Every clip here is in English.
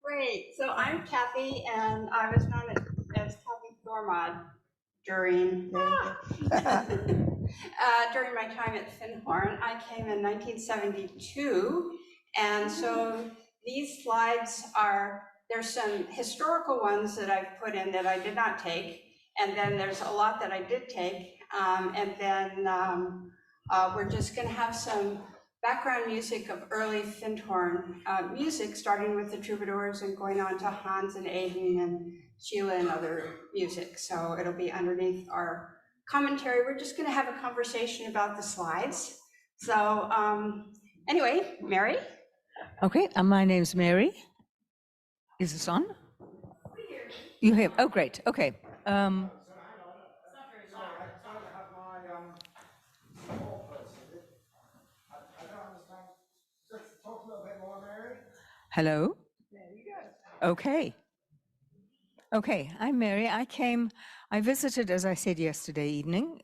Great. So I'm Kathy, and I was known as Kathy Thormod during during my time at Findhorn. I came in 1972, and so these slides there's some historical ones that I've put in that I did not take, and then there's a lot that I did take, and then we're just going to have some background music of early Findhorn music, starting with the troubadours and going on to Hans and Aiden and Sheila and other music. So it'll be underneath our commentary. We're just going to have a conversation about the slides. So anyway, Mary. Okay, my name's Mary. Is this on? You hear? Oh, great. Okay. Hello? There you go. Okay. Okay, I'm Mary. I visited, as I said yesterday evening,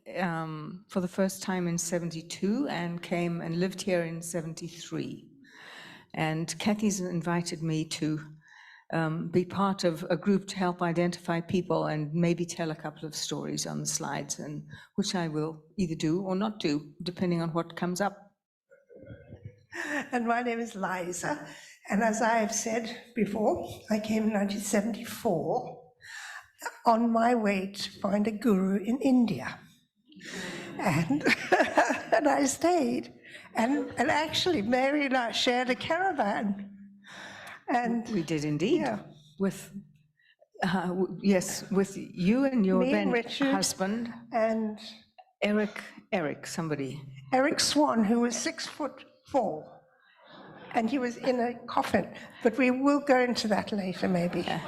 for the first time in 72 and came and lived here in 73. And Kathy's invited me to be part of a group to help identify people and maybe tell a couple of stories on the slides, and which I will either do or not do, depending on what comes up. And my name is Liza, and as I have said before, I came in 1974 on my way to find a guru in India. And, and I stayed, and actually Mary and I shared a caravan. And we did indeed, yeah. With yes, with you and your then husband and Eric, somebody. Eric Swan, who was 6'4", and he was in a coffin. But we will go into that later, maybe. Yeah.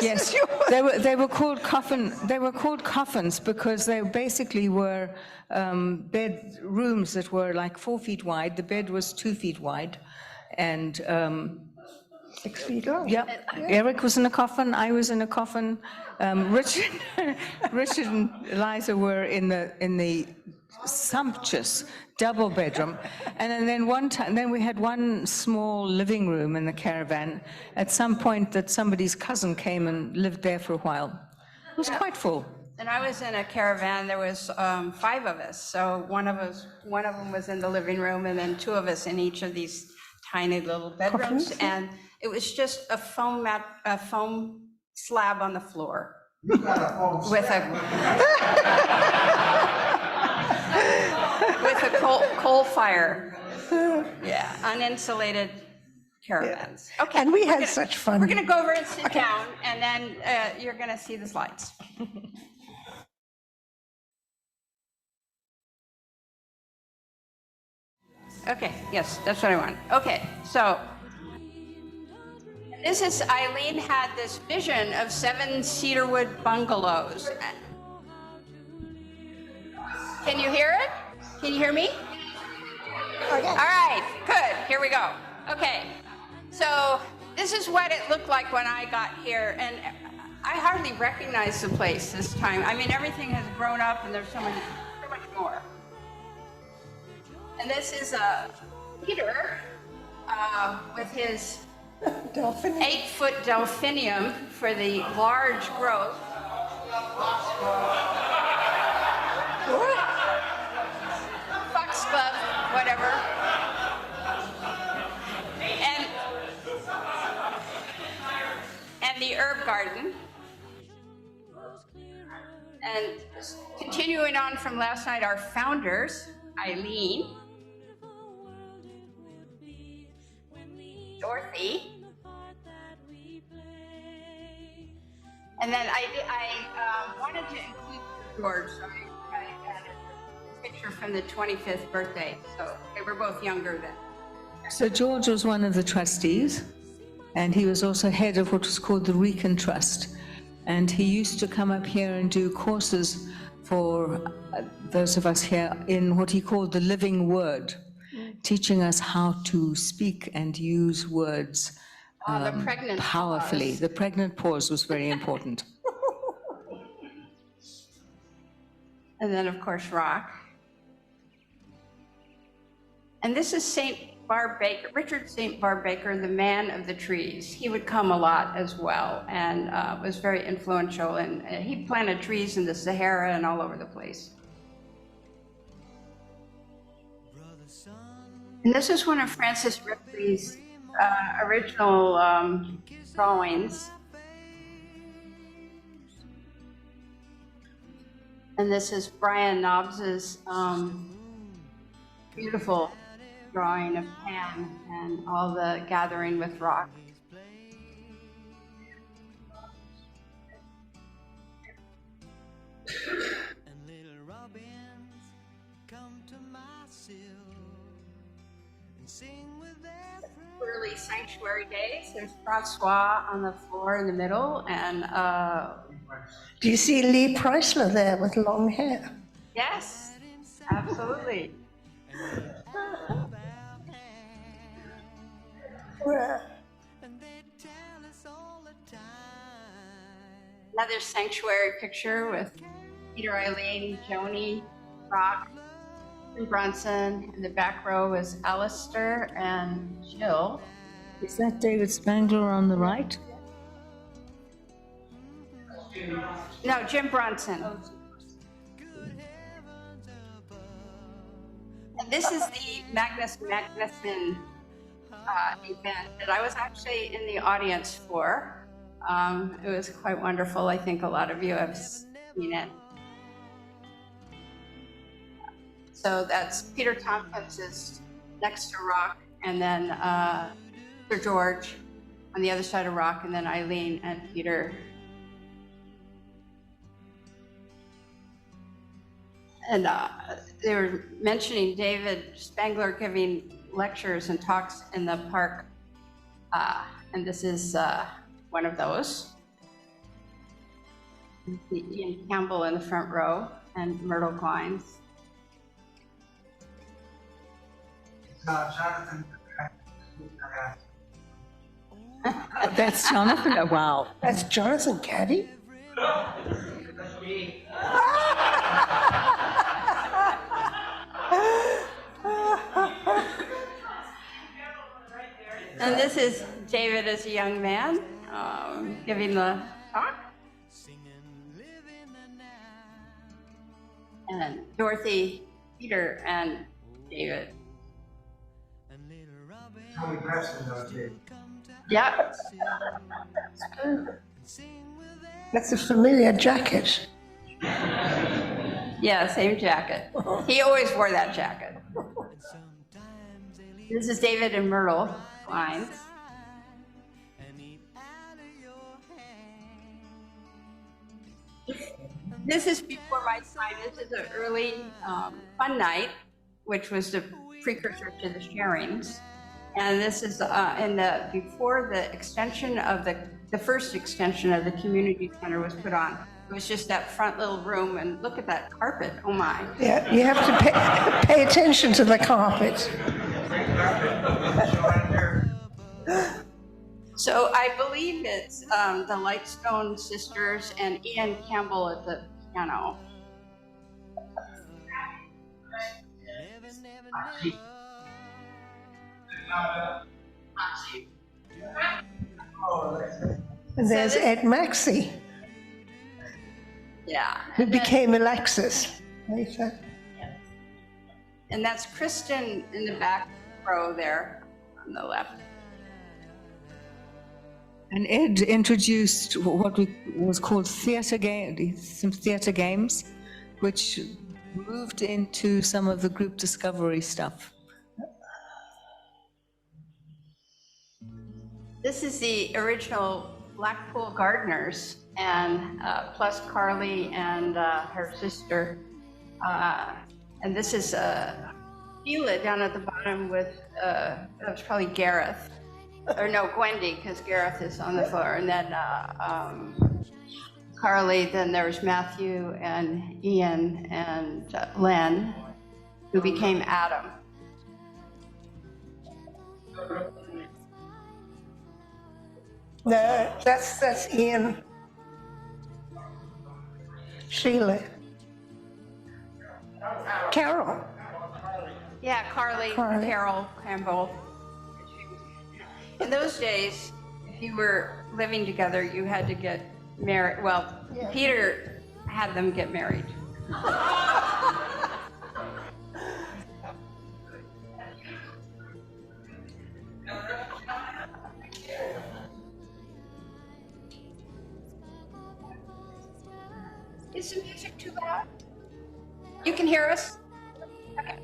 Yes, they were called coffins because they basically were bed rooms that were like 4 feet wide. The bed was 2 feet wide, and 6 feet long. Yeah. Eric was in a coffin. I was in a coffin. Richard and Eliza were in the sumptuous double bedroom, and then we had one small living room in the caravan. At some point, that somebody's cousin came and lived there for a while. It was quite full. And I was in a caravan. There was 5 of us. So one of them was in the living room, and then 2 of us in each of these tiny little bedrooms. Coffins. And it was just a foam slab on the floor with a coal fire. Yeah, uninsulated caravans. Okay. And we had such fun. We're going to go over and sit down, and then you're going to see the slides. Okay, yes, that's what I want. Okay, so Eileen had this vision of 7 cedarwood bungalows. Can you hear it? Can you hear me? Okay. All right, good, here we go. Okay, so this is what it looked like when I got here, and I hardly recognized the place this time. I mean, everything has grown up and there's so much more. And this is Peter with his 8-foot delphinium for the large growth. Foxglove, whatever. And the herb garden. And continuing on from last night, our founders, Eileen, Dorothy, and then I wanted to include George, so I added a picture from the 25th birthday, so they were both younger then. So George was one of the trustees, and he was also head of what was called the Recon Trust, and he used to come up here and do courses for those of us here in what he called the living word, teaching us how to speak and use words The pregnant powerfully. pause. The pregnant pause was very important. And then, of course, rock. And this is St. Barb Baker, Richard St. Barb Baker, the man of the trees. He would come a lot as well and was very influential. And he planted trees in the Sahara and all over the place. And this is one of Francis Ripley's original drawings. And this is Brian Nobbs's beautiful drawing of Pan and all the gathering with rock. And little robins come to my sill and sing with their friends. Early sanctuary days. There's Francois on the floor in the middle, and Do you see Lee Preisler there with long hair? yes, absolutely. And they tell us all the time. Another sanctuary picture with Peter, Eileen, Joni, Rock, and Brunson. In the back row was Alistair and Jill. Is that David Spangler on the right? No, Jim Brunson. And this is the Magnus Magnuson event that I was actually in the audience for. It was quite wonderful. I think a lot of you have seen it. So that's Peter Tompkins is next to Rock, and then Sir George on the other side of Rock, and then Eileen and Peter. And they were mentioning David Spangler giving lectures and talks in the park, and this is one of those. Ian Campbell in the front row and Myrtle Glines. Jonathan. That's Jonathan. Oh, wow. That's Jonathan Caddy. And this is David as a young man giving the talk. And Dorothy, Peter, and David. Tony Preston those days. Yeah. That's a familiar jacket. Yeah, same jacket. He always wore that jacket. This is David and Myrtle lines. This is before my time. This is an early fun night, which was the precursor to the sharings. And this is before the extension of the first extension of the community center was put on. It was just that front little room, and look at that carpet. Oh my! Yeah, you have to pay attention to the carpet. So I believe it's the Lightstone sisters and Ian Campbell at the piano. And there's So this- Ed Maxey, Yeah. who became Alexis later. And that's Kristen in the back row there on the left. And Ed introduced what was called some theatre games, which moved into some of the group discovery stuff. This is the original Blackpool Gardeners, and plus Carly and her sister. And this is Sheila down at the bottom with, that was probably Gareth. Or no, Gwendy, because Gareth is on the floor. And then Carly, then there was Matthew and Ian and Len, who became Adam. No, that's Ian. Sheila. Carol. Yeah, Carly Carly. Carol Campbell. In those days, if you were living together, you had to get married. Well, Yeah. Peter had them get married. Is the music too loud? You can hear us? Okay.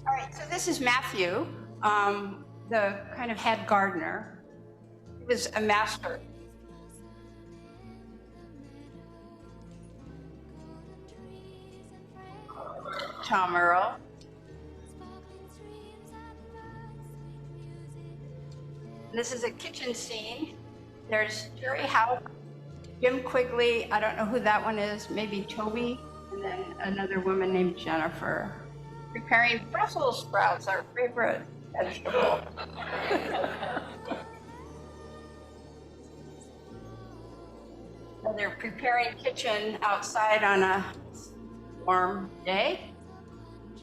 All right, so this is Matthew, the kind of head gardener. He was a master. Tom Earl. This is a kitchen scene. There's Jerry Howe, Jim Quigley, I don't know who that one is, maybe Toby, and then another woman named Jennifer, preparing Brussels sprouts, our favorite vegetable. So they're preparing kitchen outside on a warm day.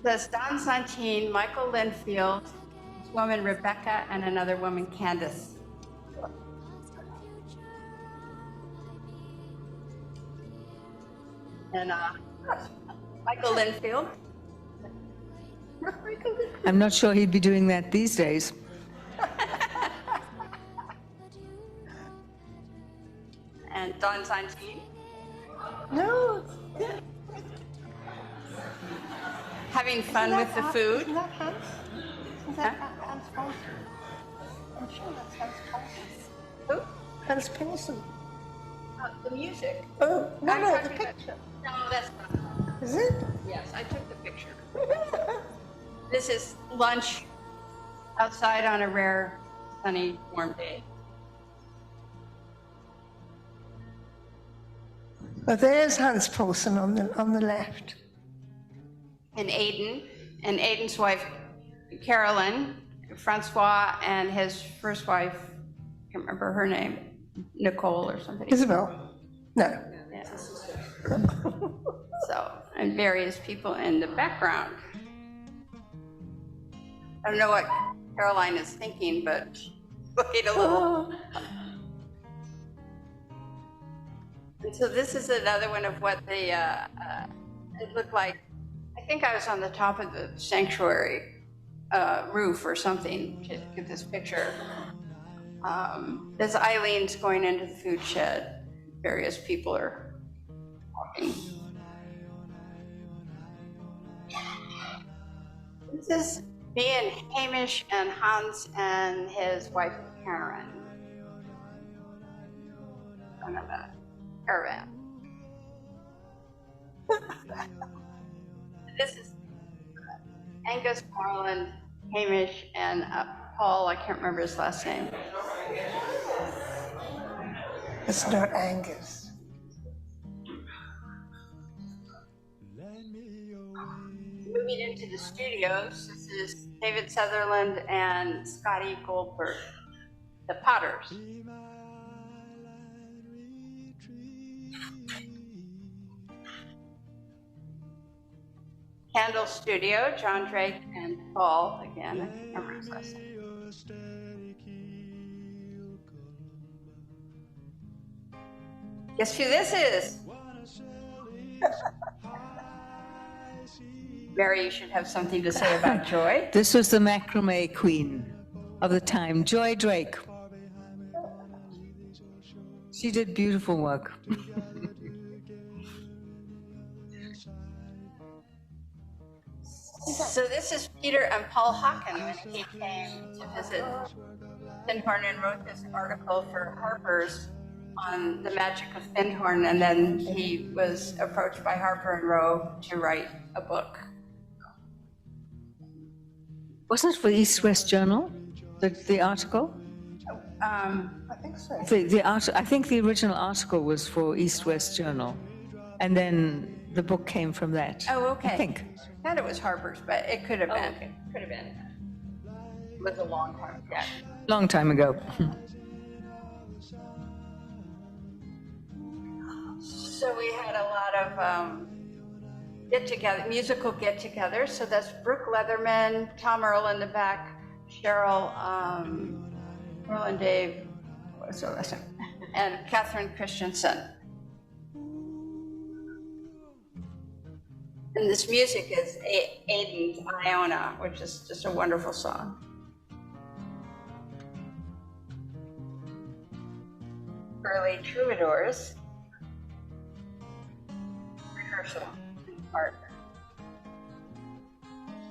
There's Don Santine, Michael Linfield, this woman Rebecca, and another woman Candace. And Michael Linfield. I'm not sure he'd be doing that these days. And Don Santine. No. Having fun with the food. Is that Hans? Is that Hans Paulson? I'm sure that's Hans Paulson. Who? Hans Paulson. The music. Oh, no, I'm no, the talking about- picture. No, that's not. Is it? Yes, I took the picture. This is lunch outside on a rare, sunny, warm day. Well, there's Hans Paulson on the left. And Aiden's wife, Carolyn, Francois, and his first wife, I can't remember her name, Nicole or something. Isabel. No. Yeah. So, and various people in the background. I don't know what Caroline is thinking, but looking a little. And so this is another one of what it looked like. I think I was on the top of the sanctuary roof or something to get this picture. There's Eileen's going into the food shed. Various people are walking. This is me and Hamish and Hans and his wife Karen. Kind of a caravan. This is Angus, Marlon, Hamish, and Paul. I can't remember his last name. It's not Angus. Moving into the studios, this is David Sutherland and Scotty Goldberg, the Potters. Candle Studio, John Drake and Paul, again, I can't remember his last name. Guess who this is? Mary, you should have something to say about Joy. This was the macrame queen of the time, Joy Drake. She did beautiful work. So this is Peter and Paul Hawken when he came to visit Findhorn and wrote this article for Harper's on the magic of Findhorn, and then he was approached by Harper and Row to write a book. Wasn't it for East West Journal, the article? I think so. I think the original article was for East West Journal, and then the book came from that. Oh, okay. I think. I thought it was Harper's, but it could have been. okay. Could have been. It was a long time ago. Long time ago. So we had a lot of get-together, musical get-togethers. So that's Brooke Leatherman, Tom Earl in the back, Cheryl, Earl and Dave, and Catherine Christensen. And this music is Aiden's Iona, which is just a wonderful song. Early troubadours. Rehearsal in part.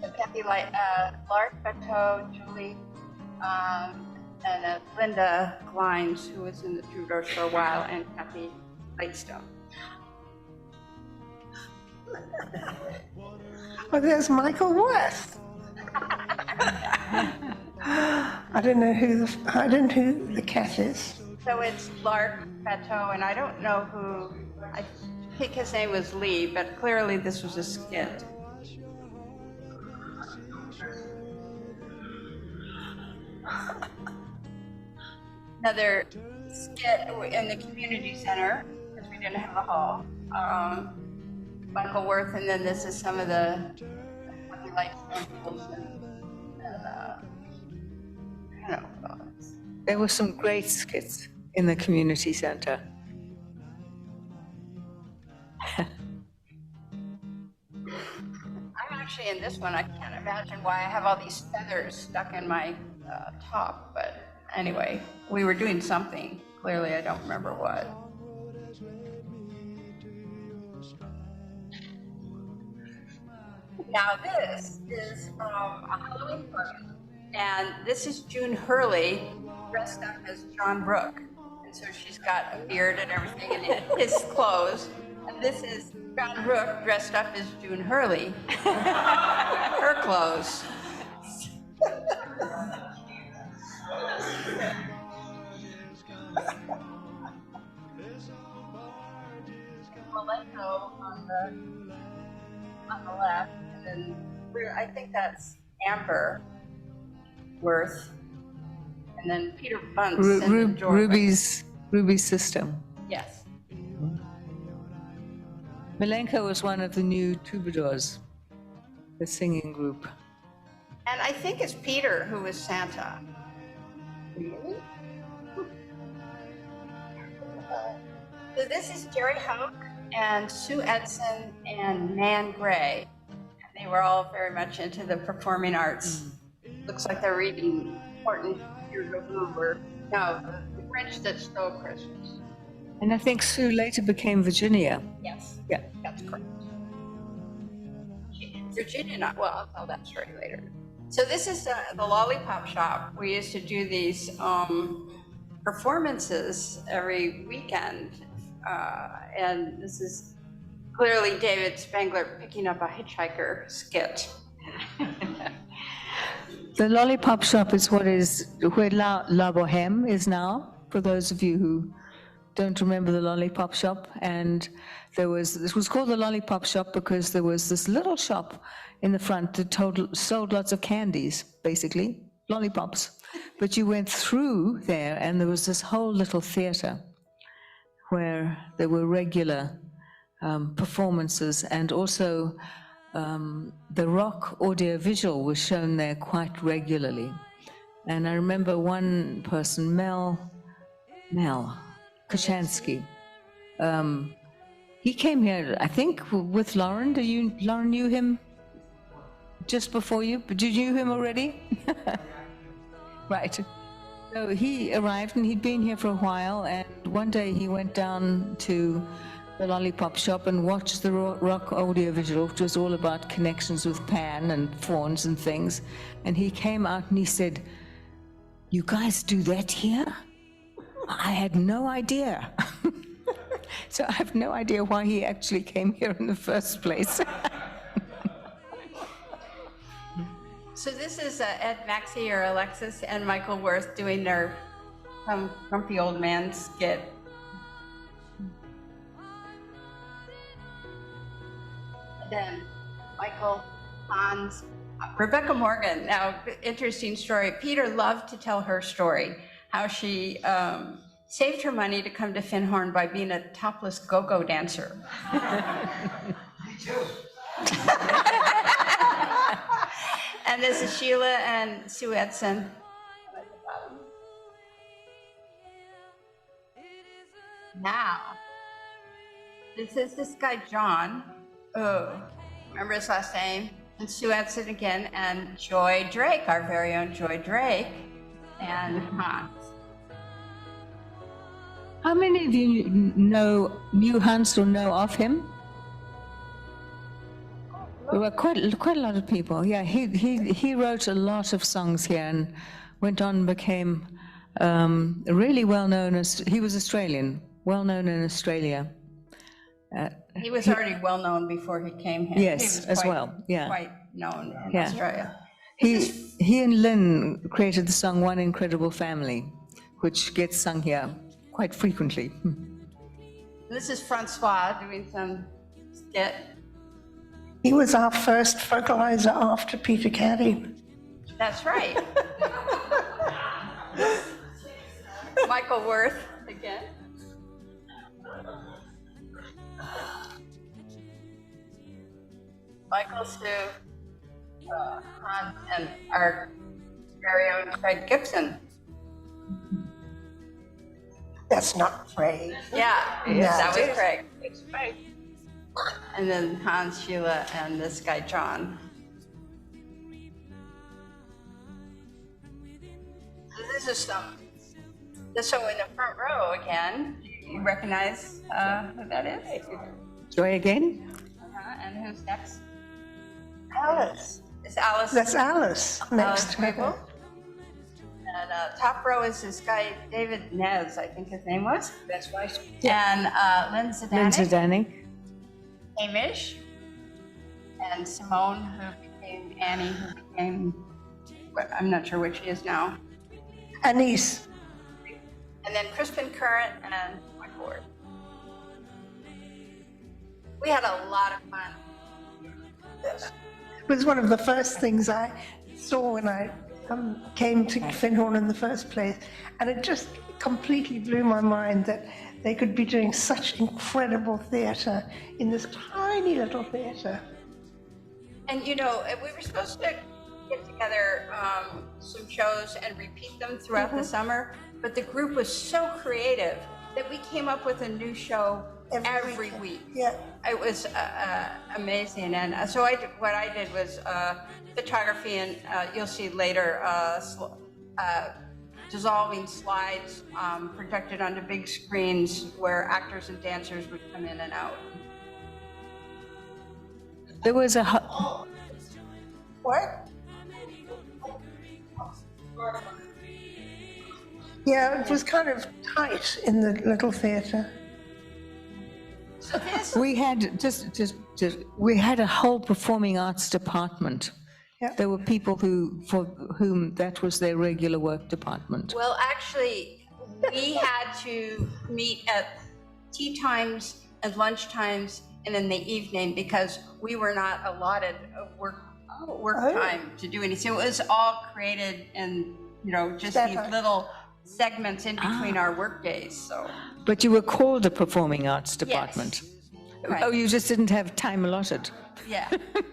So Kathy Lark, Beto, Julie, and Linda Glines, who was in the troubadours for a while, and Kathy Lightstone. Well, there's Michael Worth. I don't know who the cat is. So it's Lark, Beto, and I don't know who, I think his name was Lee, but clearly this was a skit. Another skit in the community center, because we didn't have a hall. Michael Worth, and then this is some of the lights and There were some great skits in the community center. I'm actually in this one. I can't imagine why I have all these feathers stuck in my top, but anyway, we were doing something. Clearly, I don't remember what. Now this is a Halloween party, and this is June Hurley dressed up as John Brooke, and so she's got a beard and everything in his clothes, and this is John Brooke dressed up as June Hurley, her clothes. Malenko on the left, and then I think that's Amber Worth, and then Peter Bunce and Ruby's sister. Yes. Malenko was one of the new troubadours, the singing group. And I think it's Peter who was Santa. Really? So this is Jerry Hoke and Sue Edson and Nan Gray. They were all very much into the performing arts. Looks like they're reading important Years of Blue, or no, The Grinch That Stole Christmas. And I think Sue later became Virginia. Yes. Yeah. That's correct. Virginia, not well, I'll tell that story later. So this is the Lollipop Shop. We used to do these performances every weekend. And this is clearly David Spangler picking up a hitchhiker skit. The Lollipop Shop is where La Boheme is now, for those of you who don't remember the Lollipop Shop. And this was called the Lollipop Shop because there was this little shop in the front that sold lots of candies, basically, lollipops. But you went through there and there was this whole little theater where there were regular performances, and also the rock audiovisual was shown there quite regularly. And I remember one person, Mel Koshansky, he came here, I think, with Lauren. Lauren knew him just before you? Did you knew him already? Right. So he arrived and he'd been here for a while, and one day he went down to the Lollipop Shop and watched the rock audiovisual, which was all about connections with Pan and fawns and things. And he came out and he said, "You guys do that here? I had no idea." So I have no idea why he actually came here in the first place. So this is Ed Maxey or Alexis and Michael Worth doing their grumpy old man skit. And then Michael, Hans, Rebecca Morgan. Now, interesting story. Peter loved to tell her story, how she saved her money to come to Findhorn by being a topless go-go dancer. Me too. And this is Sheila and Sue Edson. Now, this is this guy, John. Oh, remember his last name? And Sue Edson again, and Joy Drake, our very own Joy Drake, and Hans. How many of you knew Hans or know of him? There were quite a lot of people. Yeah, he wrote a lot of songs here and went on and became really well known as, he was Australian, well known in Australia. He was already well known before he came here. Yes, He was as quite- well, yeah. Quite known in Yeah. Australia. He and Lynn created the song One Incredible Family, which gets sung here quite frequently. This is Francois doing some skit. He was our first vocalizer after Peter Caddy. That's right. Michael Worth again. Michael, Sue, Hans, and our very own Craig Gibson. That's not Craig. Yeah, Yeah. that was Craig. It's Craig. And then Hans, Sheila, and this guy, John. So this is this one in the front row again. You recognize who that is? Joy again? And who's next? Alice. It's Alice. That's Alice Alice next to Grable. her. And top row is this guy, David Nez, I think his name was. That's right. And Lynn Lynn Zidane, Zidane. Hamish, and Simone, who became Annie, who became, I'm not sure what she is now. Anise. And then Crispin Current and Mike Ward. We had a lot of fun. It was one of the first things I saw when I came to Findhorn in the first place, and it just completely blew my mind that they could be doing such incredible theatre in this tiny little theatre. And you know, we were supposed to get together some shows and repeat them throughout the summer, but the group was so creative that we came up with a new show every week. Yeah. It was amazing, and so what I did was photography, and you'll see later dissolving slides projected onto big screens where actors and dancers would come in and out. There was a What? Yeah, it was kind of tight in the little theatre. So this, we had we had a whole performing arts department. Yeah. There were people for whom that was their regular work department. well, actually, we had to meet at tea times and lunch times and in the evening because we were not allotted a work time to do anything. It was all created in, just That these time. little segments in between our work days, so. But you were called the performing arts department. Right. Oh, you just didn't have time allotted. Yeah, exactly.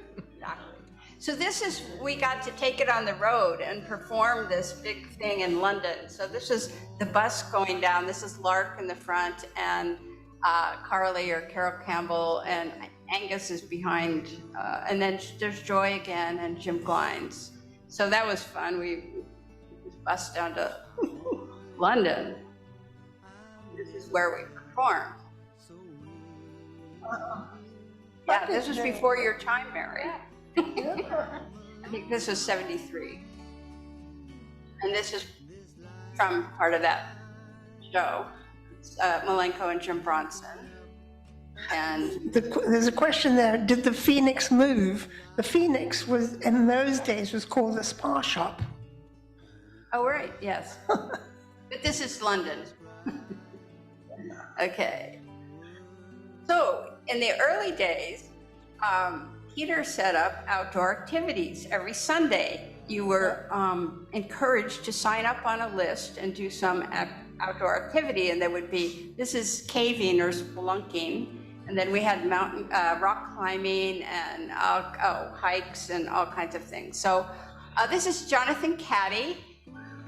So we got to take it on the road and perform this big thing in London. So this is the bus going down. This is Lark in the front, and Carly or Carol Campbell, and Angus is behind. And then there's Joy again and Jim Glines. So that was fun. We bused down to London. This is where we performed. Yeah, this was before your time, Mary. I think this was 73. And this is from part of that show. Malenko and Jim Bronson. And There's a question there. Did the Phoenix move? The Phoenix was, in those days, was called the Spa Shop. oh, right, yes. But this is London. Okay. So in the early days, Peter set up outdoor activities. Every Sunday, you were encouraged to sign up on a list and do some outdoor activity, and there would be, this is caving or spelunking, and then we had mountain, rock climbing and hikes and all kinds of things. So this is Jonathan Caddy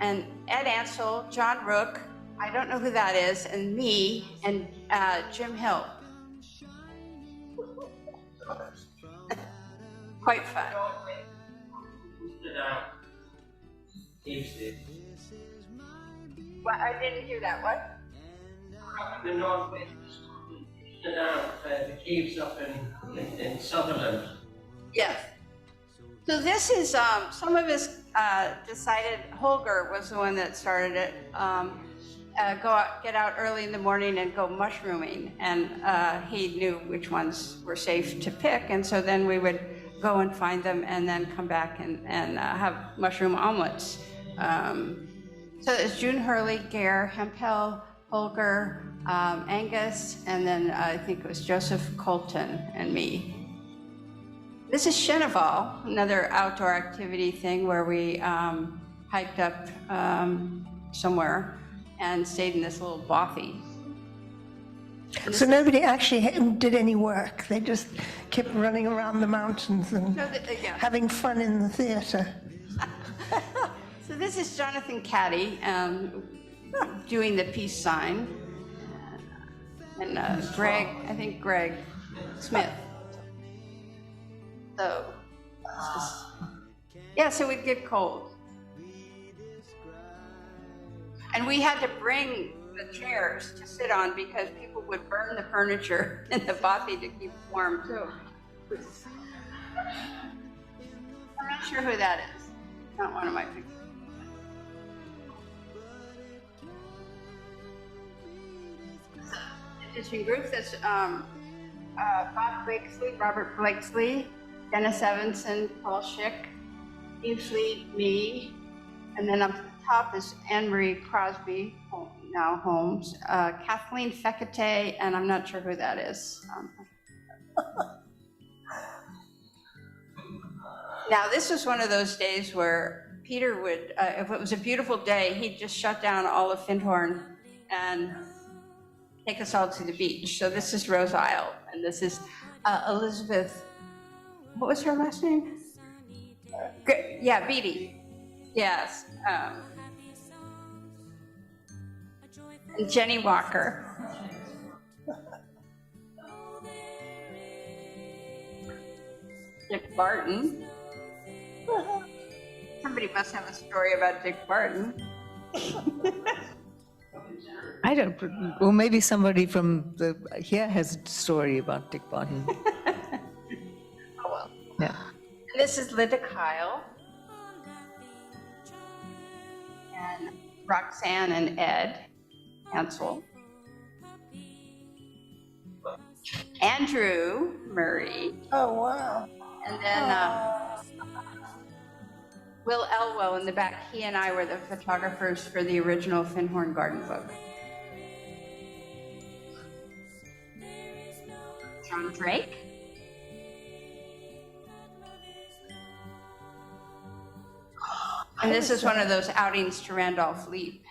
and Ed Ansel, John Rook, I don't know who that is, and me, and Jim Hill. Quite fun. Well, I didn't hear that. What? Up in the northwest, the caves up in Sutherland. Yes. So this is, some of us decided, Holger was the one that started it, get out early in the morning and go mushrooming. And he knew which ones were safe to pick. And so then we would go and find them and then come back and have mushroom omelets. So it's June Hurley, Gare, Hempel, Holger, Angus, and then I think it was Joseph Colton and me. This is Cheneval, another outdoor activity thing where we hiked up somewhere and stayed in this little bothy. So nobody actually did any work. They just kept running around the mountains and Yeah. having fun in the theater. So this is Jonathan Caddy doing the peace sign. And Greg, I think Greg Smith. So, yeah, so we'd get cold. And we had to bring the chairs to sit on because people would burn the furniture in the bothy to keep warm too. I'm not sure who that is. Not one of my pictures. Interesting group. That's Bob Blakesley, Robert Blakesley, Dennis Evanson, Paul Schick, Steve Fleet, me, and then up at the top is Anne-Marie Crosby, now Holmes, Kathleen Fekete, and I'm not sure who that is. Now, this was one of those days where Peter would, if it was a beautiful day, he'd just shut down all of Findhorn and take us all to the beach. So this is Rose Isle, and this is Elizabeth, what was her last name? Yeah, Beatty. Yes. And Jenny Walker. Dick Barton. Somebody must have a story about Dick Barton. I don't, or maybe somebody from here has a story about Dick Barton. Oh well. Yeah. And this is Linda Kyle. And Roxanne and Ed Ansel. Andrew Murray. Oh, wow. And then Will Elwell in the back. He and I were the photographers for the original Findhorn Garden Book. John Drake. And this is one of those outings to Randolph Leap.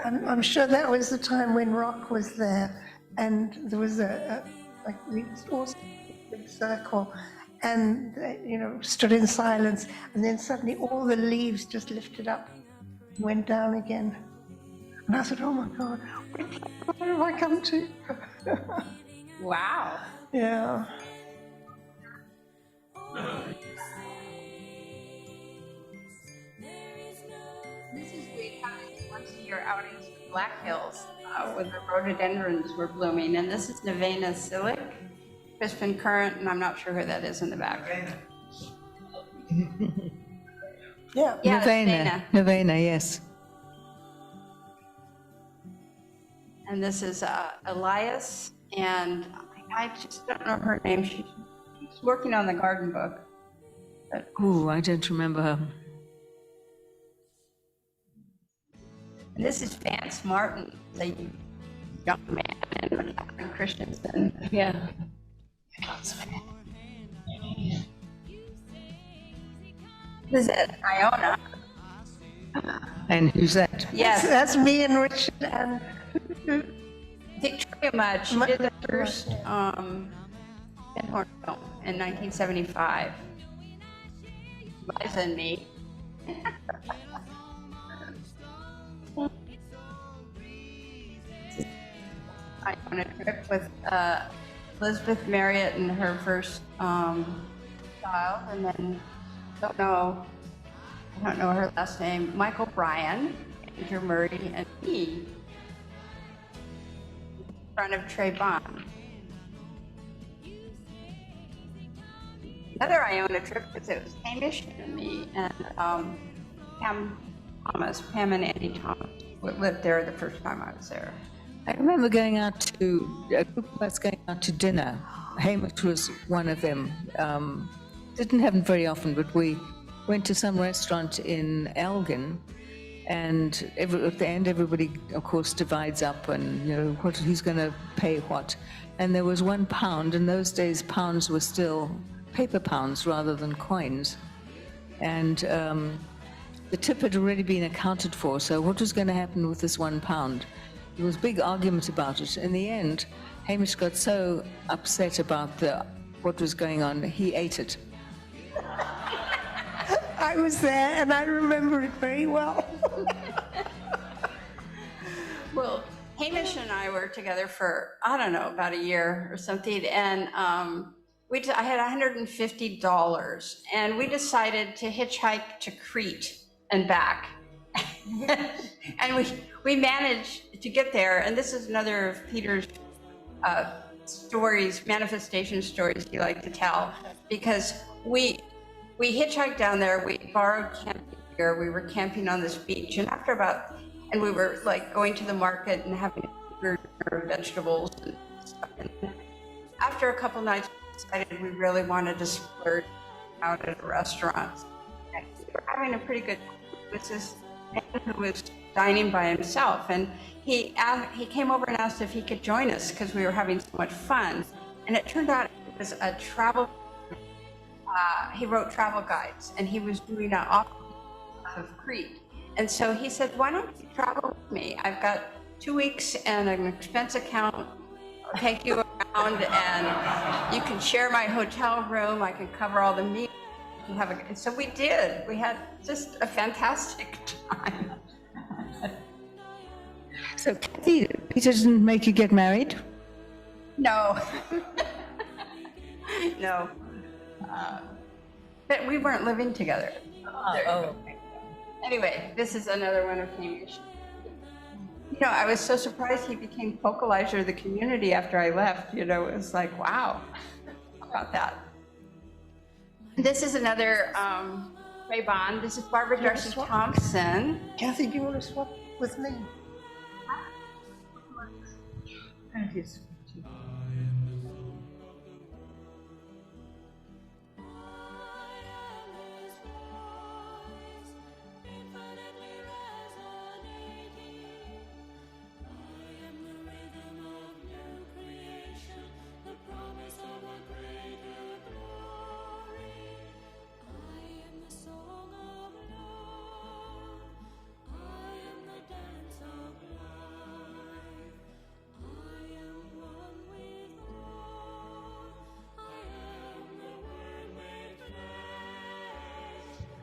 I'm sure that was the time when Rock was there, and there was we all stood in a circle, and stood in silence, and then suddenly all the leaves just lifted up, went down again, and I said, "Oh my God, where have I come to?" Wow. Yeah. This is we have these once-a-year outings to Black Hills where the rhododendrons were blooming, and this is Nevena Silic, Crispin Currant, and I'm not sure who that is in the back. Yeah. Yeah, it's Dana. Novena, yes. And this is Elias, and I just don't know her name. She's working on the garden book. Ooh, I don't remember her. And this is Vance Martin, the young man, and Catherine Christensen. Yeah. This is Iona. And who's that? Yes, That's me and Richard and Victoria Mudd. She did the first Findhorn film in 1975. Liza and me. I went on a trip with Elizabeth Marriott and her first child, and then I don't know her last name, Michael Bryan, Andrew Murray, and me in front of Trey Bond. Another Iona trip because it was Hamish and me and Pam and Andy Thomas lived there the first time I was there. I remember a group of us going out to dinner. Hamish was one of them. Didn't happen very often, but we went to some restaurant in Elgin, and at the end, everybody, of course, divides up and, who's going to pay what. And there was £1. In those days, pounds were still paper pounds rather than coins. And the tip had already been accounted for, so what was going to happen with this £1? There was a big argument about it. In the end, Hamish got so upset about what was going on, he ate it. I was there and I remember it very well. Well, Hamish and I were together for, I don't know, about a year or something, and I had $150, and we decided to hitchhike to Crete and back. And we managed to get there, and this is another of Peter's stories, manifestation stories he liked to tell, because we hitchhiked down there, we borrowed camping gear, we were camping on this beach, and and we were like going to the market and having vegetables and stuff. And after a couple nights, we decided we really wanted to splurge out at a restaurant. And we were having a pretty good time with this man who was dining by himself, and he came over and asked if he could join us because we were having so much fun. And it turned out it was a travel. He wrote travel guides, and he was doing an off of Crete. And so he said, "Why don't you travel with me? I've got 2 weeks and an expense account. I'll take you around, and you can share my hotel room. I can cover all the meals. And so we did. We had just a fantastic time." So, Kathy, Peter didn't make you get married? No. No. But we weren't living together. Anyway, this is another one of Hamish. I was so surprised he became vocalizer of the community after I left. It was like, wow, how about that? This is another Ray Bond. This is Barbara Darcy Thompson. Kathy, do you want to swap with me?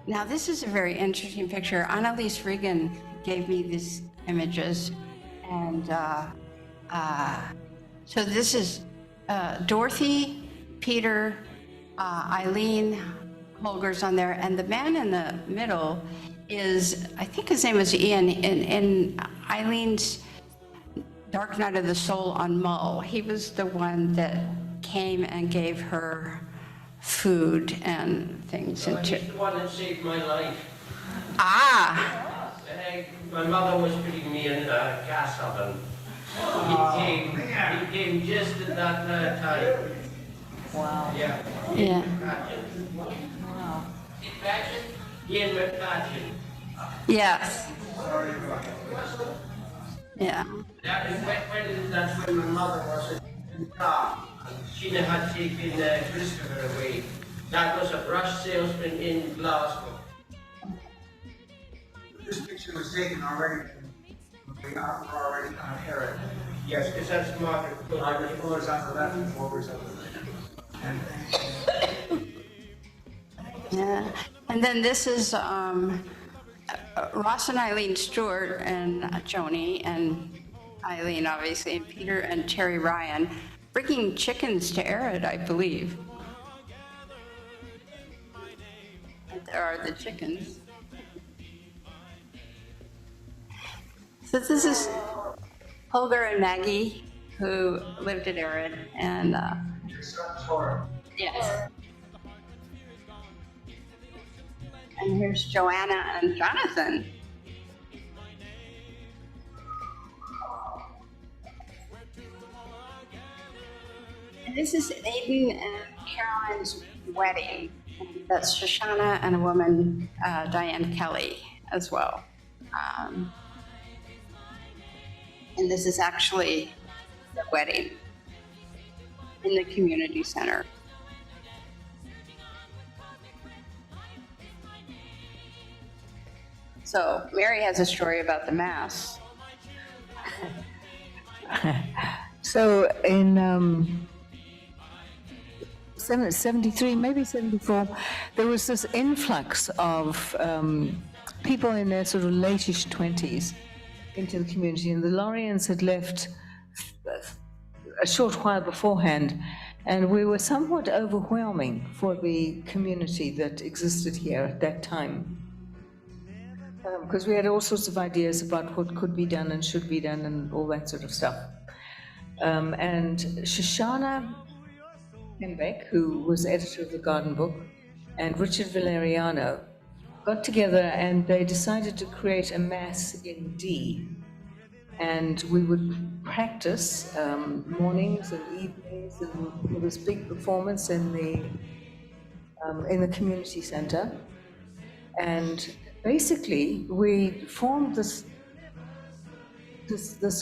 Now, this is a very interesting picture. Annalise Regan gave me these images. And so this is Dorothy, Peter, Eileen, Holger's on there. And the man in the middle is, I think his name is Ian, in Eileen's Dark Night of the Soul on Mull. He was the one that came and gave her food and things. He's the one that saved my life. Ah! My mother was putting me in a gas oven. He came just at that time. Wow. Yeah. Yeah. Wow. Ian McPatchen. Yes. Yeah. That's when my mother was in the car. Sheena had taken Christopher away. That was a brush salesman in Glasgow. This picture picture was taken already. We are already on Herod. Yes, because that's market. Four was on the left and four was on the right. And Yeah, and then this is Ross and Eileen Stewart and Joni and Eileen, obviously, and Peter and Terry Ryan bringing chickens to Arid, I believe. And there are the chickens. So this is Holger and Maggie, who lived at Arid, and yes. And here's Joanna and Jonathan. And this is Aiden and Carolyn's wedding. And that's Shoshana and a woman, Diane Kelly, as well. And this is actually the wedding in the community center. So Mary has a story about the Mass. So in 73, maybe 74, there was this influx of people in their sort of late-ish 20s into the community, and the Lorians had left a short while beforehand, and we were somewhat overwhelming for the community that existed here at that time. Because we had all sorts of ideas about what could be done and should be done and all that sort of stuff. And Shoshana Hembeck, who was editor of the Garden Book, and Richard Valeriano got together and they decided to create a Mass in D. And we would practice mornings and evenings, and there was big performance in the community center. And basically, we formed this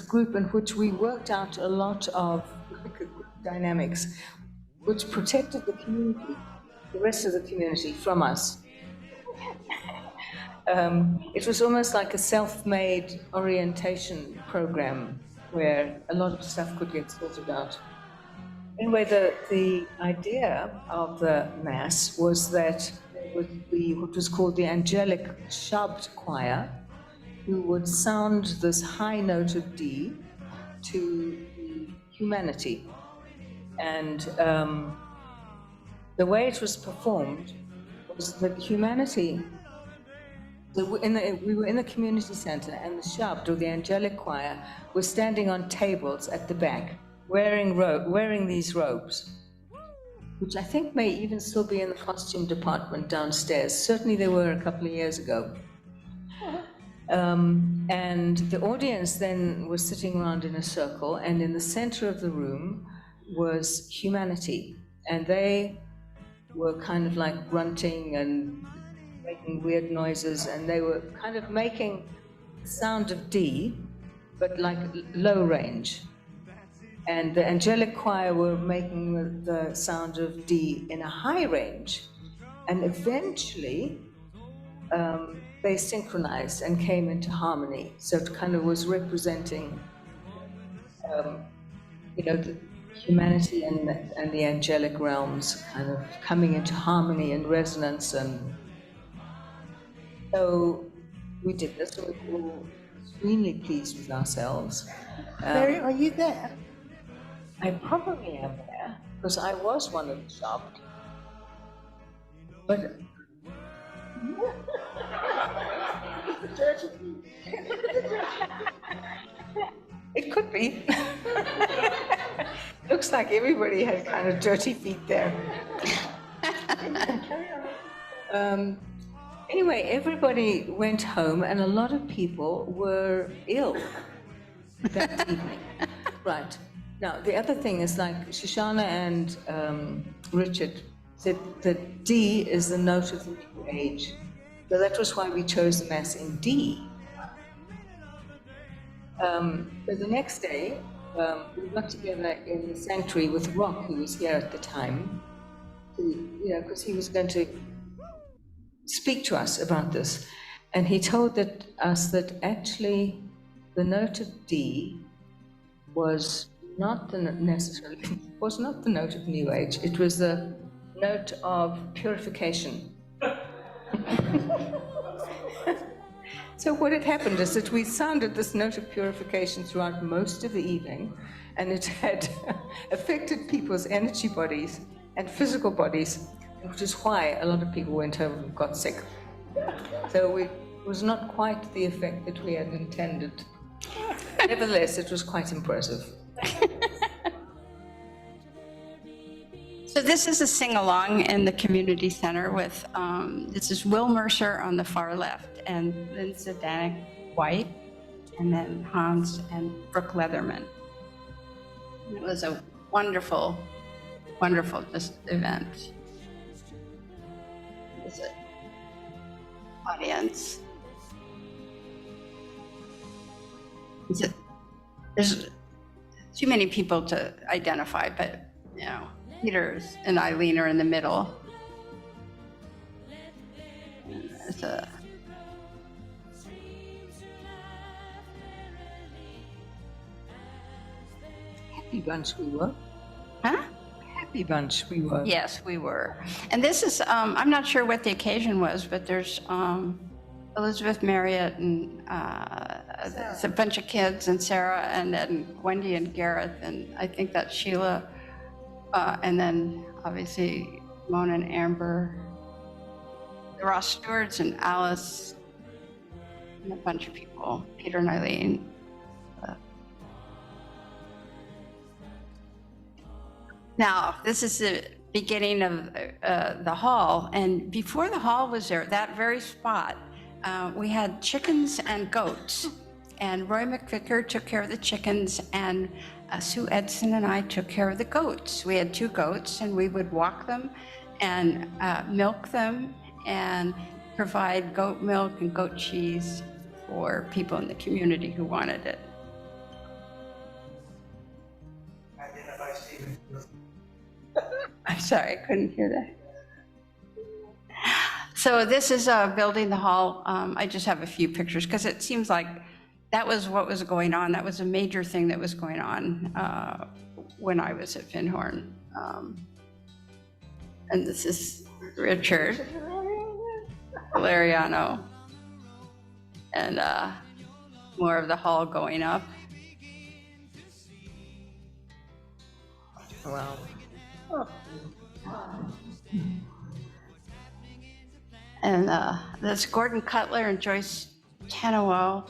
group in which we worked out a lot of dynamics, which protected the community, the rest of the community, from us. It was almost like a self-made orientation program where a lot of stuff could get sorted out. Anyway, the idea of the Mass was that there would be what was called the angelic Shabd choir, who would sound this high note of D to the humanity. And the way it was performed was that humanity, we were in the community center, and the Shabd, or the angelic choir, was standing on tables at the back, wearing these robes, which I think may even still be in the costume department downstairs. Certainly they were a couple of years ago. And the audience then was sitting around in a circle, and in the center of the room was humanity. And they were kind of like grunting and making weird noises, and they were kind of making the sound of D, but like low range. And the angelic choir were making the sound of D in a high range. And eventually, they synchronized and came into harmony. So it kind of was representing, the humanity and the angelic realms kind of coming into harmony and resonance. And so we did this, and we were extremely pleased with ourselves. Mary, are you there? I probably am there, because I was one of the Shabd. But it could be. Looks like everybody had kind of dirty feet there. Anyway, everybody went home, and a lot of people were ill that evening. Right. Now, the other thing is, like, Shoshana and Richard said that D is the note of the new age. So that was why we chose the Mass in D. So the next day, we got together in the sanctuary with Rock, who was here at the time, because he was going to speak to us about this. And he told us that actually the note of D was not the note of New Age. It was the note of purification. So what had happened is that we sounded this note of purification throughout most of the evening, and it had affected people's energy bodies and physical bodies, which is why a lot of people went home and got sick. So it was not quite the effect that we had intended. Nevertheless, it was quite impressive. So this is a sing-along in the community center with, this is Will Mercer on the far left, and then Zedanic White, and then Hans and Brooke Leatherman. It was a wonderful, wonderful just event. This is audience. There's too many people to identify, but you know, Peter and Eileen are in the middle. And there's a Happy bunch we were. huh? Happy bunch we were. Yes, we were. And this is, I'm not sure what the occasion was, but there's Elizabeth Marriott and it's a bunch of kids, and Sarah, and then Wendy and Gareth, and I think that's Sheila, and then obviously Mona and Amber, the Ross Stewarts and Alice, and a bunch of people, Peter and Eileen. Now, this is the beginning of the hall, and before the hall was there, that very spot, we had chickens and goats, and Roy McVicker took care of the chickens, and Sue Edson and I took care of the goats. We had 2 goats, and we would walk them and milk them and provide goat milk and goat cheese for people in the community who wanted it. Identify Stephen. I'm sorry, I couldn't hear that. So this is building the hall. I just have a few pictures because it seems like that was what was going on. That was a major thing that was going on when I was at Findhorn. And this is Richard Valeriano. And more of the hall going up. Wow. And that's Gordon Cutler and Joyce Tenowell,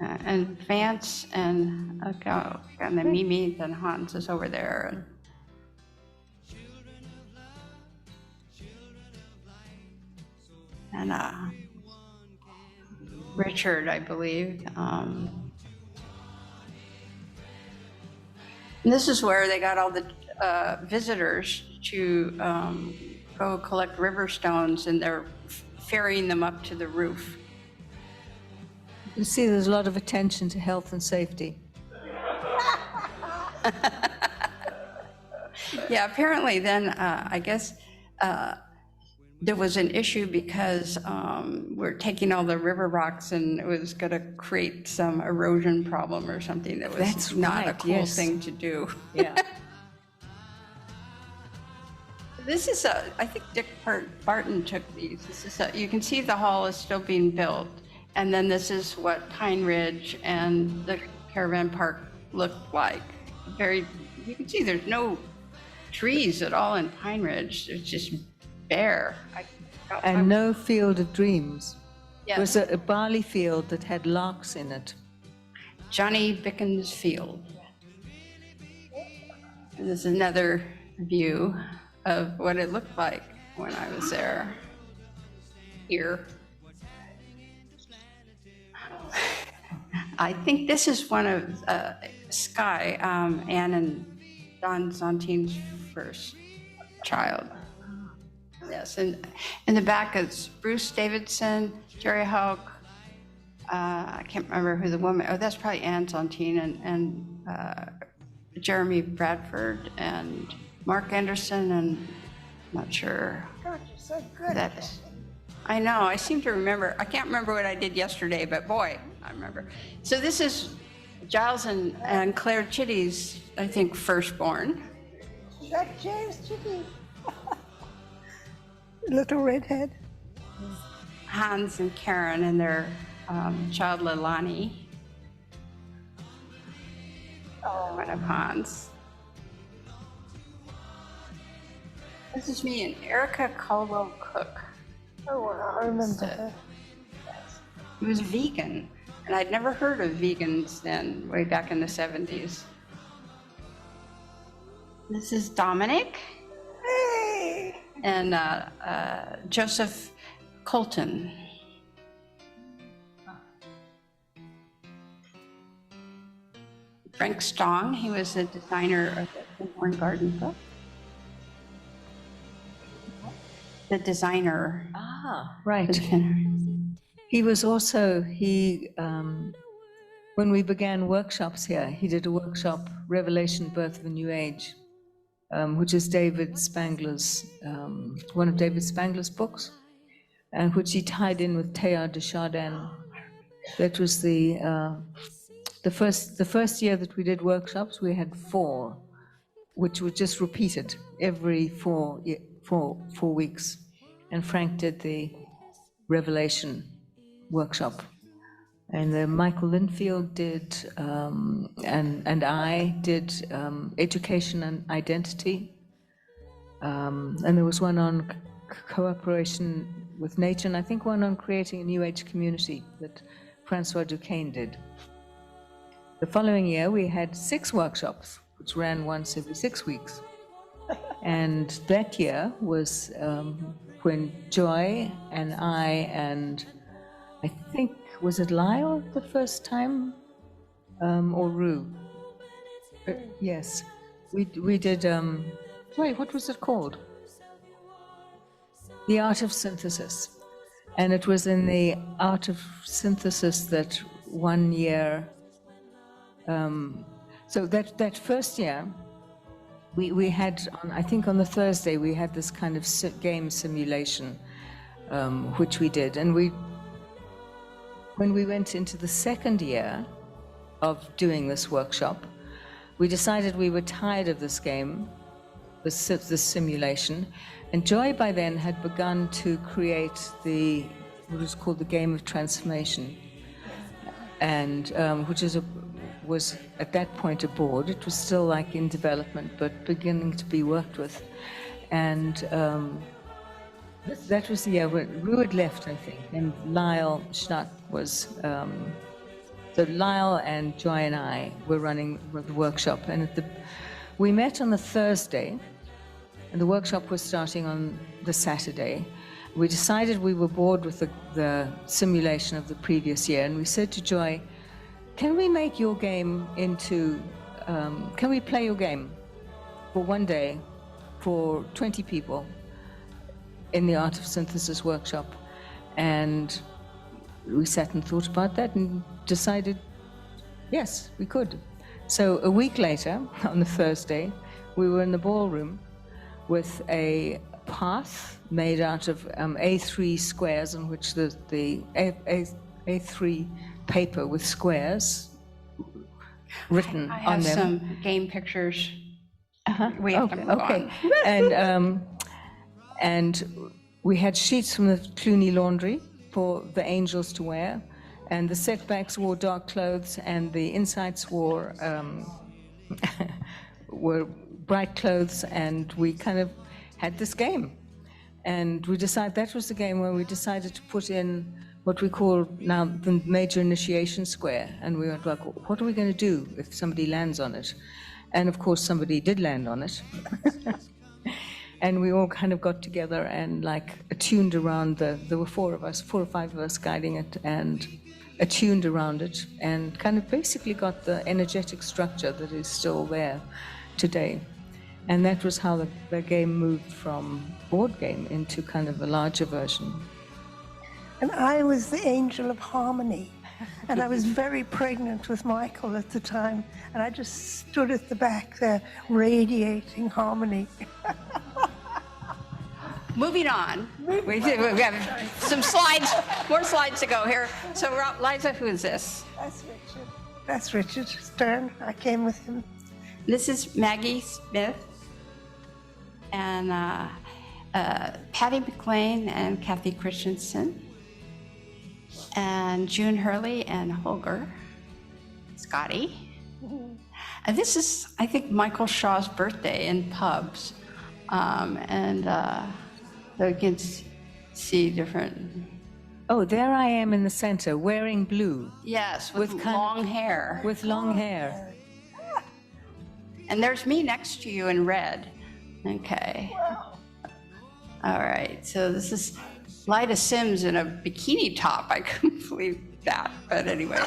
and Vance, and then Mimi, then Hans is over there. And Richard, I believe. And this is where they got all the visitors to go collect river stones, and they're ferrying them up to the roof. You see, there's a lot of attention to health and safety. Yeah, apparently then, I guess, there was an issue because we're taking all the river rocks, and it was gonna create some erosion problem or something that was That's not a right, cool yes. thing to do. Yeah. This is I think Dick Barton took these. This is you can see the hall is still being built. And then this is what Pine Ridge and the caravan park looked like. You can see there's no trees at all in Pine Ridge. It's just bare. And no field of dreams. Yes. It was a barley field that had larks in it. Johnny Bickens Field. And this is another view of what it looked like when I was there. Here. I think this is one of Sky, Anne and Don Zontine's first child. Yes, and in the back is Bruce Davidson, Jerry Houck, I can't remember who the woman, that's probably Anne Zontine, and Jeremy Bradford, and Mark Anderson, and I'm not sure God, you're so who good. that is. I know, I seem to remember. I can't remember what I did yesterday, but boy, I remember. So this is Giles and Claire Chitty's, I think, firstborn. Is that James Chitty? Little redhead. Hans and Karen and their child Leilani. Oh, one of Hans. This is me and Erica Caldwell Cook. Oh, wow, I remember her. He was vegan, and I'd never heard of vegans then, way back in the 70s. This is Dominic Hey! and Joseph Colton. Frank Stong, he was the designer of the Findhorn Garden book. The designer. Ah, of right. the Findhorn. He was also, when we began workshops here, he did a workshop, Revelation, Birth of a New Age, which is David Spangler's, one of David Spangler's books, and which he tied in with Teilhard de Chardin. That was the first year that we did workshops, we had 4, which were just repeated every 4 weeks. And Frank did the Revelation workshop. And Michael Linfield did, and I did education and identity. And there was one on cooperation with nature, and I think one on creating a new age community that Francois Duquesne did. The following year, we had 6 workshops, which ran once every 6 weeks. And that year was when Joy and I think, was it Lyle the first time? Or Rue? Yes. We did, wait, what was it called? The Art of Synthesis. And it was in the Art of Synthesis that one year, so that first year, we had, I think on the Thursday, we had this kind of game simulation, which we did. And when we went into the second year of doing this workshop, we decided we were tired of this game, this simulation. And Joy by then had begun to create what was called the Game of Transformation, and which was at that point a board. It was still like in development, but beginning to be worked with. And that was the year when Rue had left, I think, and Lyle Schnatt was, so Lyle and Joy and I were running the workshop. And we met on the Thursday, and the workshop was starting on the Saturday. We decided we were bored with the simulation of the previous year, and we said to Joy, can we make your game into, can we play your game for one day for 20 people in the Art of Synthesis workshop? And we sat and thought about that and decided, yes, we could. So a week later, on the Thursday, we were in the ballroom with a path made out of A3 squares on which the A3 paper with squares written I on have them. some game pictures. We have to move Okay. on. And we had sheets from the Clooney laundry for the angels to wear, and the setbacks wore dark clothes, and the insides wore were bright clothes, and we kind of had this game. And we decided that was the game where we decided to put in what we call now the major initiation square. And we went like, what are we going to do if somebody lands on it? And of course, somebody did land on it. And we all kind of got together and like attuned around there were 4 or 5 of us guiding it, and attuned around it, and kind of basically got the energetic structure that is still there today. And that was how the game moved from board game into kind of a larger version. And I was the angel of harmony. And I was very pregnant with Michael at the time. And I just stood at the back there, radiating harmony. moving on. We have some slides, more slides to go here. So Liza, who is this? That's Richard. That's Richard Stern. I came with him. This is Maggie Smith and Patty McLean and Kathy Christensen and June Hurley and Holger, Scotty. And this is, I think, Michael Shaw's birthday in pubs. So you can see different. Oh, there I am in the center, wearing blue, Yes, with With kind long hair. with long hair. And there's me next to you in red. Okay. All right, so this is Lyda Sims in a bikini top. I couldn't believe that, but anyway.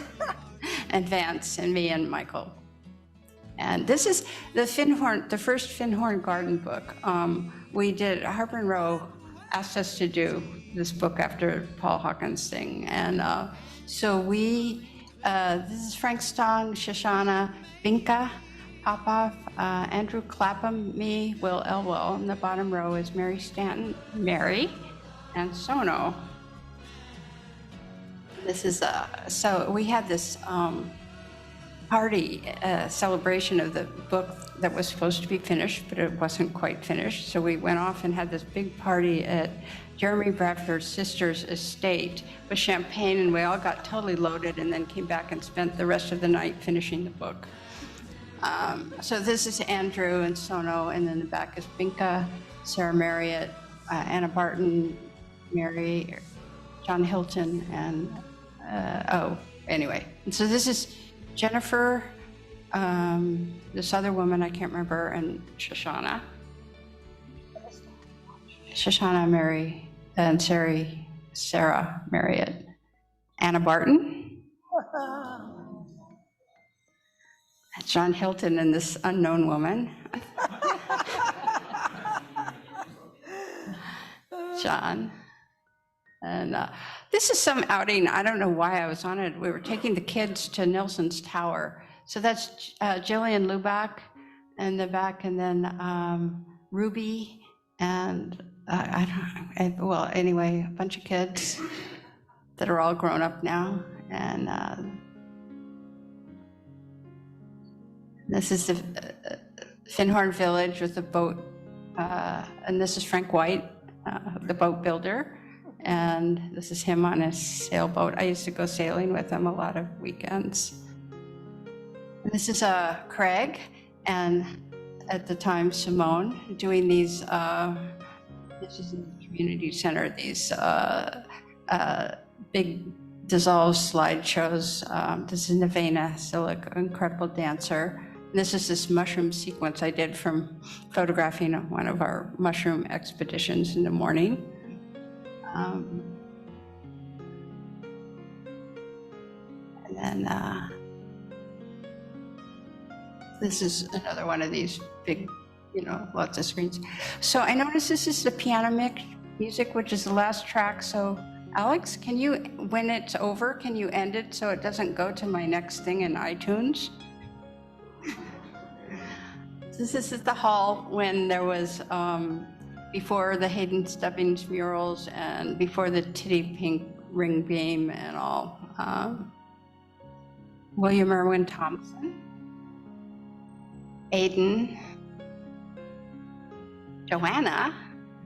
And Vance and me and Michael. And this is the first Findhorn garden book. We did, Harper and Row asked us to do this book after Paul Hawkins' thing. And so this is Frank Stong, Shoshana, Binka, Popoff, Andrew Clapham, me, Will Elwell. In the bottom row is Mary Stanton, Mary, and Sono. This is, so we had this party celebration of the book that was supposed to be finished, but it wasn't quite finished. So we went off and had this big party at Jeremy Bradford's sister's estate with champagne, and we all got totally loaded and then came back and spent the rest of the night finishing the book. So this is Andrew and Sono, and then the back is Binka, Sarah Marriott, Anna Barton, Mary, John Hilton, and anyway. And so this is Jennifer, this other woman I can't remember, and Shoshana. Shoshana, Mary, and Sarah Marriott. Anna Barton. John Hilton and this unknown woman. John. And this is some outing. I don't know why I was on it. We were taking the kids to Nelson's Tower. So that's Jillian Luback in the back, and then Ruby, and well, anyway, a bunch of kids that are all grown up now. And this is the Findhorn Village with the boat, and this is Frank White, the boat builder. And this is him on his sailboat. I used to go sailing with him a lot of weekends. This is Craig, and at the time Simone, doing these, this is in the community center, these big dissolved slideshows. This is Nevena Silic, incredible dancer. And this is this mushroom sequence I did from photographing one of our mushroom expeditions in the morning. And then this is another one of these big, lots of screens. So I noticed this is the piano music, which is the last track. So Alex, can you, when it's over, can you end it so it doesn't go to my next thing in iTunes? This is the hall when there was, before the Hayden Stebbings murals and before the Titty Pink ring beam and all. William Irwin Thompson, Aiden, Joanna,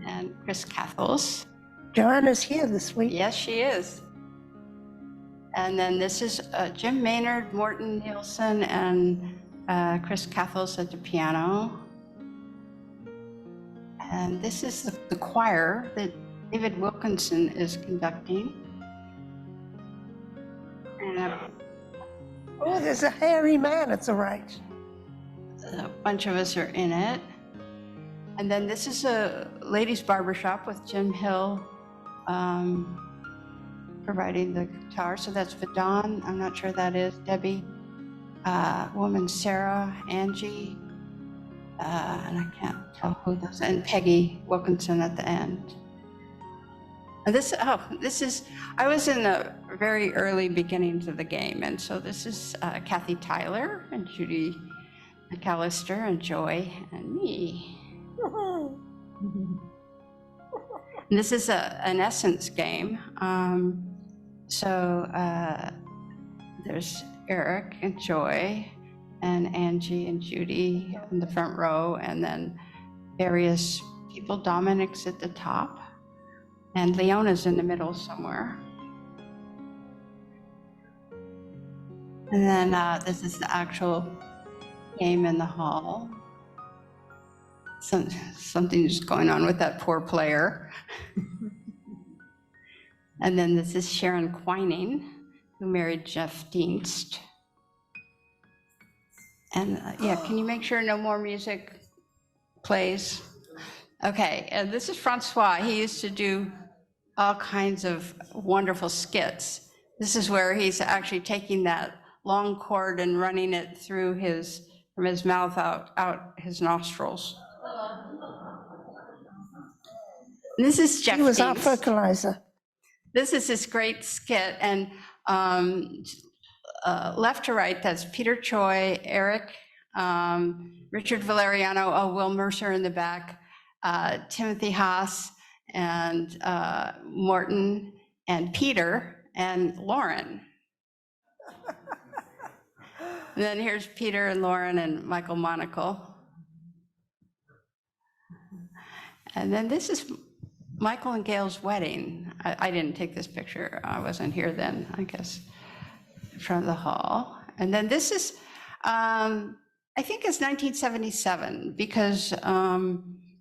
and Chris Cathles. Joanna's here this week. Yes, she is. And then this is Jim Maynard, Morton Nielsen, and Chris Cathles at the piano. And this is the choir that David Wilkinson is conducting. And Oh, there's a hairy man at the right. a bunch of us are in it. And then this is a ladies' barbershop with Jim Hill providing the guitar. So that's Vidon, I'm not sure that is, Debbie, woman Sarah, Angie, and I can't tell who those, and Peggy Wilkinson at the end. And this is, I was in the very early beginnings of the game, and so this is Kathy Tyler and Judy McAllister and Joy and me. And this is an essence game. There's Eric and Joy and Angie and Judy in the front row, and then various people. Dominic's at the top, and Leona's in the middle somewhere. And then this is the actual game in the hall. Something's going on with that poor player. And then this is Sharon Quining, who married Jeff Dienst. And yeah, can you make sure no more music plays? Okay, and this is Francois. He used to do all kinds of wonderful skits. This is where he's actually taking that long cord and running it through from his mouth out his nostrils. This is Jeff He was our Dienst. fertilizer. This is this great skit, and left to right, that's Peter Choi, Eric, Richard Valeriano, Will Mercer in the back, Timothy Haas, and Morton, and Peter, and Lauren. And then here's Peter and Lauren and Michael Monaco. And then this is Michael and Gail's wedding. I didn't take this picture. I wasn't here then, I guess, from the hall. And then this is, I think it's 1977, because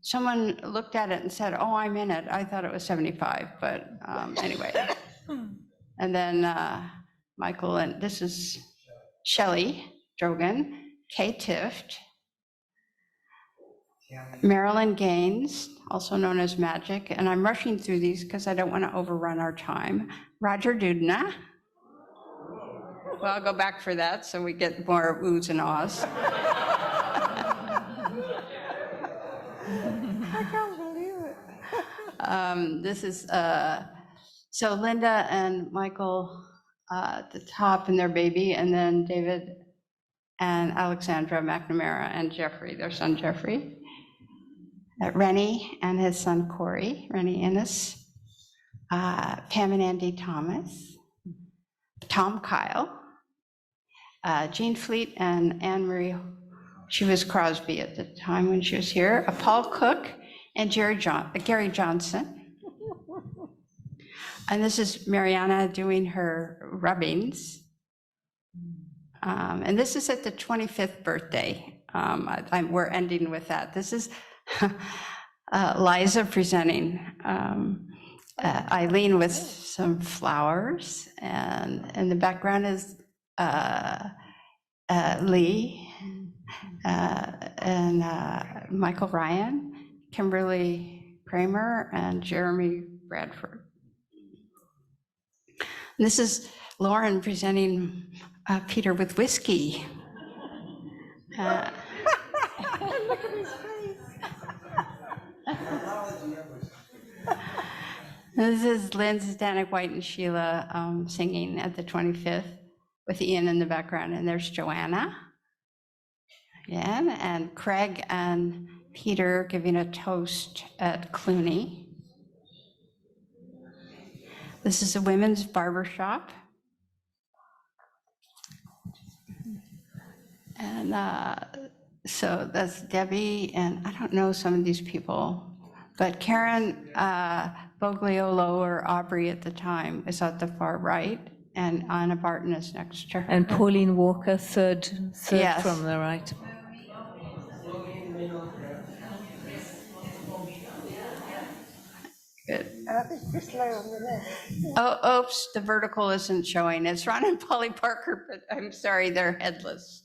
someone looked at it and said, oh, I'm in it. I thought it was 75, but anyway. And then Michael, and this is Shelley Drogan, Kay Tift, Marilyn Gaines, also known as Magic, and I'm rushing through these because I don't want to overrun our time. Roger Dudna. Well, I'll go back for that so we get more oohs and ahs. I can't believe it. This is, so Linda and Michael at the top and their baby, and then David and Alexandra McNamara and Jeffrey, their son Jeffrey. Rennie and his son Corey, Rennie Innes, Pam and Andy Thomas, Tom Kyle, Jean Fleet and Anne Marie, she was Crosby at the time when she was here, Paul Cook and Gary Johnson. And this is Mariana doing her rubbings. And this is at the 25th birthday. We're ending with that. This is Liza presenting Eileen with some flowers, and in the background is Lee and Michael Ryan, Kimberly Kramer, and Jeremy Bradford. And this is Lauren presenting Peter with whiskey. Look at his face. This is Lindsay, Danik White, and Sheila singing at the 25th with Ian in the background, and there's Joanna. Again, and Craig and Peter giving a toast at Clooney. This is a women's barber shop. And so that's Debbie, and I don't know some of these people, but Karen Bogliolo, or Aubrey at the time, is at the far right, and Anna Barton is next to her. And Pauline Walker, third Yes. from the right. Good. And I think this low on the left. Oh, oops, the vertical isn't showing. It's Ron and Polly Parker, but I'm sorry, they're headless.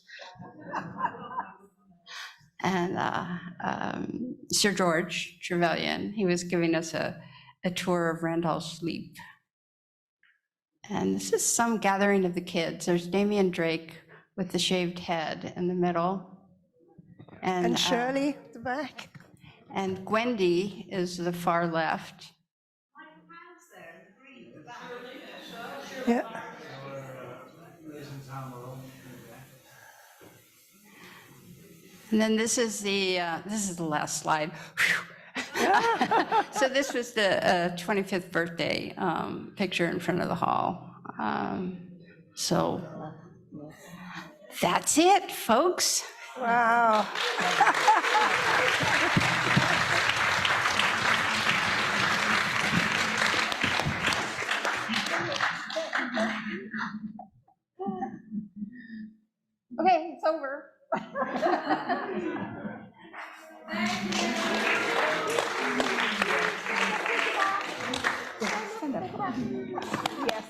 And Sir George Trevelyan, he was giving us a tour of Randolph's Leap. And this is some gathering of the kids. There's Damian Drake with the shaved head in the middle. And Shirley at the back. And Gwendy is the far left. Yeah. And then this is the last slide. Whew. So this was the 25th birthday picture in front of the hall. So that's it, folks. Wow. Okay, it's over. Yes.